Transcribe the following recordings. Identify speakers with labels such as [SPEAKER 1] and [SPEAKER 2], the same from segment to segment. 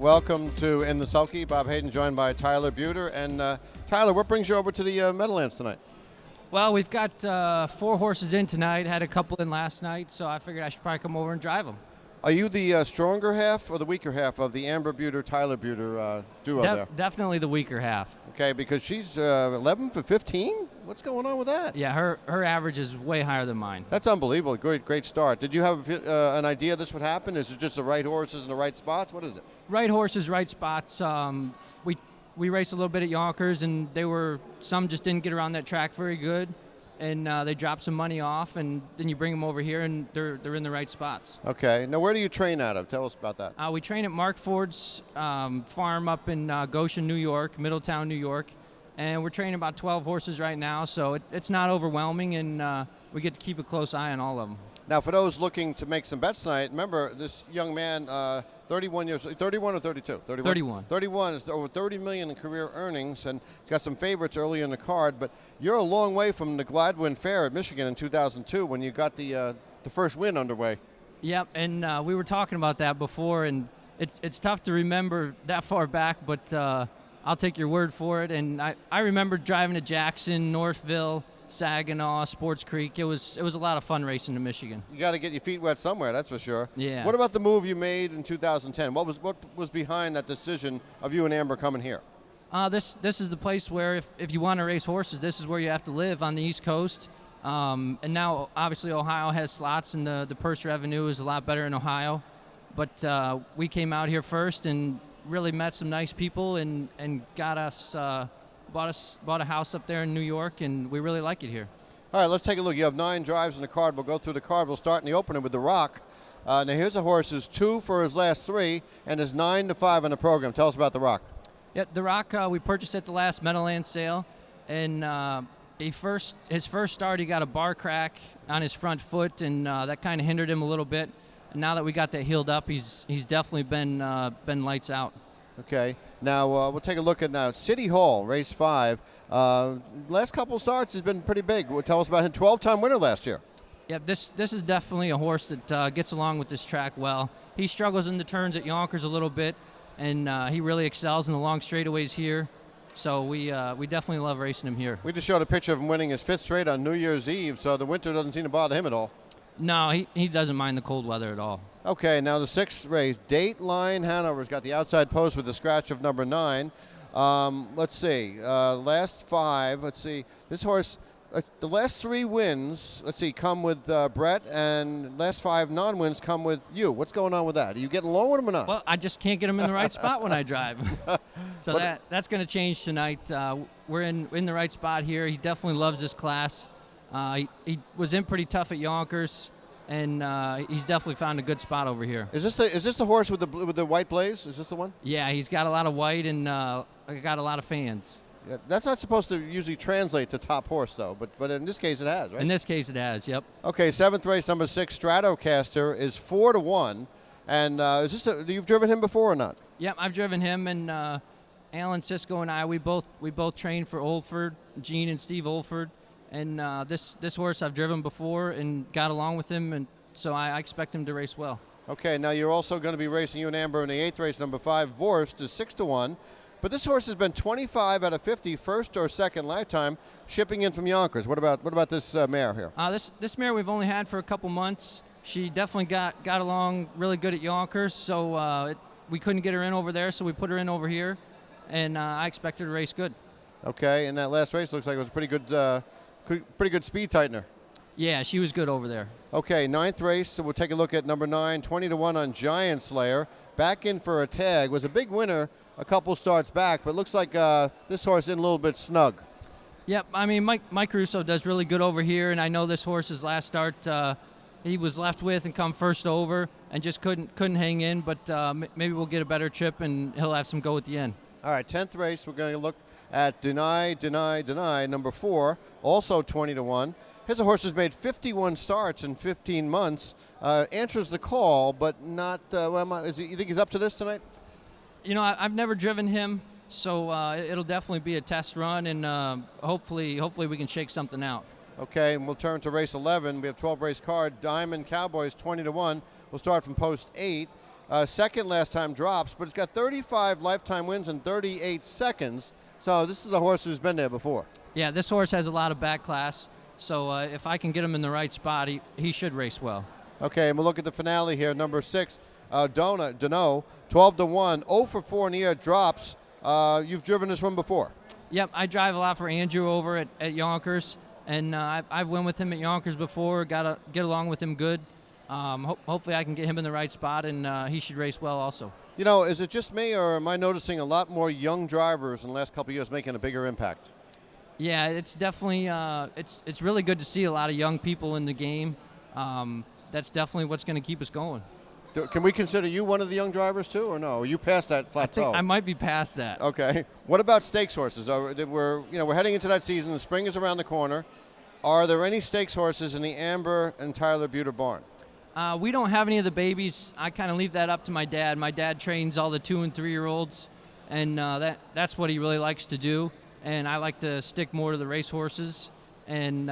[SPEAKER 1] Welcome to In the Sulky. Bob Hayden joined by Tyler Buter. And Tyler, what brings you over to the Meadowlands tonight?
[SPEAKER 2] Well, we've got 4 horses in tonight, had a couple in last night, so I figured I should probably come over and drive them.
[SPEAKER 1] Are you the stronger half or the weaker half of the Amber Buter-Tyler Buter duo there?
[SPEAKER 2] Definitely the weaker half.
[SPEAKER 1] Okay, because she's 11 for 15? What's going on with that?
[SPEAKER 2] Yeah, her average is way higher than mine.
[SPEAKER 1] That's unbelievable. Great start. Did you have an idea this would happen? Is it just the right horses in the right spots? What is it?
[SPEAKER 2] Right horses, right spots. We raced a little bit at Yonkers, and some just didn't get around that track very good, and they dropped some money off, and then you bring them over here, and they're in the right spots.
[SPEAKER 1] Okay. Now, where do you train out of? Tell us about that.
[SPEAKER 2] We train at Mark Ford's farm up in Goshen, New York, Middletown, New York, and we're training about 12 horses right now, so it's not overwhelming, and we get to keep a close eye on all of them.
[SPEAKER 1] Now, for those looking to make some bets tonight, remember this young man, 31 or 32?
[SPEAKER 2] 31.
[SPEAKER 1] 31 is over $30 million in career earnings, and he's got some favorites early in the card. But you're a long way from the Gladwin Fair at Michigan in 2002 when you got the first win underway.
[SPEAKER 2] Yep, and we were talking about that before, and it's tough to remember that far back, but I'll take your word for it. And I remember driving to Jackson, Northville, Saginaw, Sports Creek. It was a lot of fun racing to Michigan.
[SPEAKER 1] You got to get your feet wet somewhere, that's for sure.
[SPEAKER 2] Yeah.
[SPEAKER 1] What about the move you made in 2010? What was behind that decision of you and Amber coming here?
[SPEAKER 2] This is the place where if you want to race horses, this is where you have to live on the East Coast. And now, obviously, Ohio has slots, and the purse revenue is a lot better in Ohio. But we came out here first and really met some nice people and got us. Bought a house up there in New York, and we really like it here.
[SPEAKER 1] All right, let's take a look. You have 9 drives in the card. We'll go through the card. We'll start in the opener with the Rock. Now, here's a horse who's 2 for his last 3 and is 9 to 5 in the program. Tell us about the Rock.
[SPEAKER 2] Yeah, the Rock we purchased at the last Meadowlands sale, and his first start he got a bar crack on his front foot, and that kind of hindered him a little bit. And now that we got that healed up, he's definitely been lights out.
[SPEAKER 1] Okay. Now, we'll take a look at now City Hall, race 5. Last couple starts has been pretty big. Tell us about him. 12-time winner last year.
[SPEAKER 2] Yeah, this is definitely a horse that gets along with this track well. He struggles in the turns at Yonkers a little bit, and he really excels in the long straightaways here. So we definitely love racing him here.
[SPEAKER 1] We just showed a picture of him winning his 5th straight on New Year's Eve, so the winter doesn't seem to bother him at all.
[SPEAKER 2] No, he doesn't mind the cold weather at all.
[SPEAKER 1] Okay, now the 6th race, Dateline Hanover's got the outside post with the scratch of number 9. Let's see, last 5. Let's see, this horse, the last 3 wins, let's see, come with Brett, and last 5 non-wins come with you. What's going on with that? Are you getting along with him or not?
[SPEAKER 2] Well, I just can't get him in the right spot when I drive. So that's going to change tonight. We're in the right spot here. He definitely loves this class. He was in pretty tough at Yonkers, and he's definitely found a good spot over here.
[SPEAKER 1] Is this the horse with the white blaze? Is this the one?
[SPEAKER 2] Yeah, he's got a lot of white and got a lot of fans.
[SPEAKER 1] Yeah, that's not supposed to usually translate to top horse, though, but in this case it has, right?
[SPEAKER 2] In this case it has, yep.
[SPEAKER 1] Okay, 7th race, number 6, Stratocaster is 4 to 1, and you've driven him before or not?
[SPEAKER 2] Yep, I've driven him, and Alan Cisco and I, we both trained for Oldford, Gene and Steve Oldford. And this horse I've driven before and got along with him, and so I expect him to race well.
[SPEAKER 1] Okay, now you're also going to be racing you and Amber in the 8th race, number 5, Vorst is 6 to 1. But this horse has been 25 out of 50, first or second lifetime, shipping in from Yonkers. What about this mare here?
[SPEAKER 2] This mare we've only had for a couple months. She definitely got along really good at Yonkers, so we couldn't get her in over there, so we put her in over here, and I expect her to race good.
[SPEAKER 1] Okay, and that last race looks like it was a pretty good speed tightener.
[SPEAKER 2] Yeah, she was good over there.
[SPEAKER 1] Okay, 9th race, so we'll take a look at number 9, 20 to 1 on Giant Slayer. Back in for a tag. Was a big winner a couple starts back, but looks like this horse in a little bit snug.
[SPEAKER 2] Yep, I mean, Mike Russo does really good over here, and I know this horse's last start he was left with and come first over and just couldn't hang in, but maybe we'll get a better trip and he'll have some go at the end.
[SPEAKER 1] All right, 10th race, we're going to look at Deny, number 4, also 20 to 1. Here's a horse who's made 51 starts in 15 months. Answers the call, but not. You think he's up to this tonight?
[SPEAKER 2] You know, I've never driven him, so it'll definitely be a test run, and hopefully we can shake something out.
[SPEAKER 1] Okay, and we'll turn to race 11. We have 12 race card. Diamond Cowboys 20 to 1. We'll start from post 8. second last time drops, but it's got 35 lifetime wins in 38 seconds. So this is a horse who's been there before.
[SPEAKER 2] Yeah, this horse has a lot of back class. So if I can get him in the right spot, he should race well.
[SPEAKER 1] Okay, and we'll look at the finale here. Number 6, Dono, 12-1, 0 for 4 in the air, drops. You've driven this one before.
[SPEAKER 2] Yep, I drive a lot for Andrew over at Yonkers, and I've went with him at Yonkers before. Got to get along with him good. Hopefully I can get him in the right spot, and he should race well also.
[SPEAKER 1] You know, is it just me, or am I noticing a lot more young drivers in the last couple of years making a bigger impact?
[SPEAKER 2] Yeah, it's definitely it's really good to see a lot of young people in the game. That's definitely what's going to keep us going.
[SPEAKER 1] Can we consider you one of the young drivers too, or no? Are you past that plateau?
[SPEAKER 2] I think I might be past that.
[SPEAKER 1] Okay. What about stakes horses? We're heading into that season. The spring is around the corner. Are there any stakes horses in the Amber and Tyler Buter barn?
[SPEAKER 2] We don't have any of the babies. I kind of leave that up to my dad. My dad trains all the 2- and 3-year-olds, and that's what he really likes to do. And I like to stick more to the race horses. And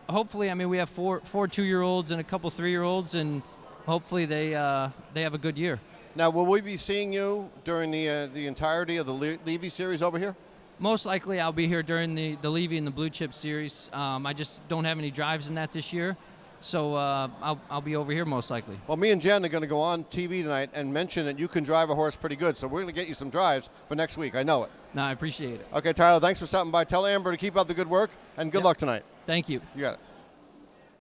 [SPEAKER 2] hopefully, I mean, we have four 2-year-olds and a couple 3-year-olds, and hopefully they have a good year.
[SPEAKER 1] Now, will we be seeing you during the entirety of the Levy series over here?
[SPEAKER 2] Most likely, I'll be here during the Levy and the Blue Chip series. I just don't have any drives in that this year. So I'll be over here most likely.
[SPEAKER 1] Well, me and Jen are going to go on TV tonight and mention that you can drive a horse pretty good. So we're going to get you some drives for next week. I know it.
[SPEAKER 2] No, I appreciate it.
[SPEAKER 1] Okay, Tyler, thanks for stopping by. Tell Amber to keep up the good work, and good luck tonight.
[SPEAKER 2] Thank you.
[SPEAKER 1] You got it.